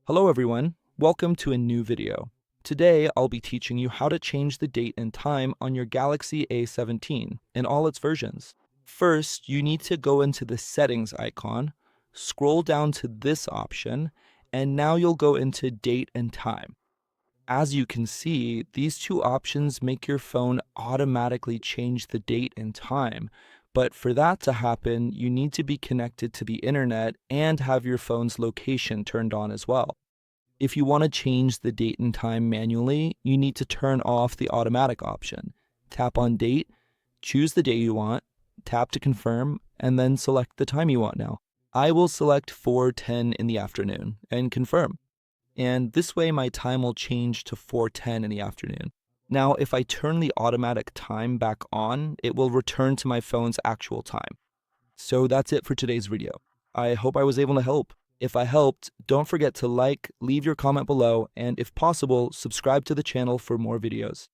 Hello everyone, welcome to a new video. Today I'll be teaching you how to change the date and time on your Galaxy A17 in all its versions. First, you need to go into the settings icon, scroll down to this option, and now you'll go into date and time. As you can see, these two options make your phone automatically change the date and time. But for that to happen, you need to be connected to the internet and have your phone's location turned on as well. If you want to change the date and time manually, you need to turn off the automatic option. Tap on date, choose the day you want, tap to confirm, and then select the time you want now. I will select 4:10 in the afternoon and confirm. And this way my time will change to 4:10 in the afternoon. Now, if I turn the automatic time back on, it will return to my phone's actual time. So that's it for today's video. I hope I was able to help. If I helped, don't forget to like, leave your comment below, and if possible, subscribe to the channel for more videos.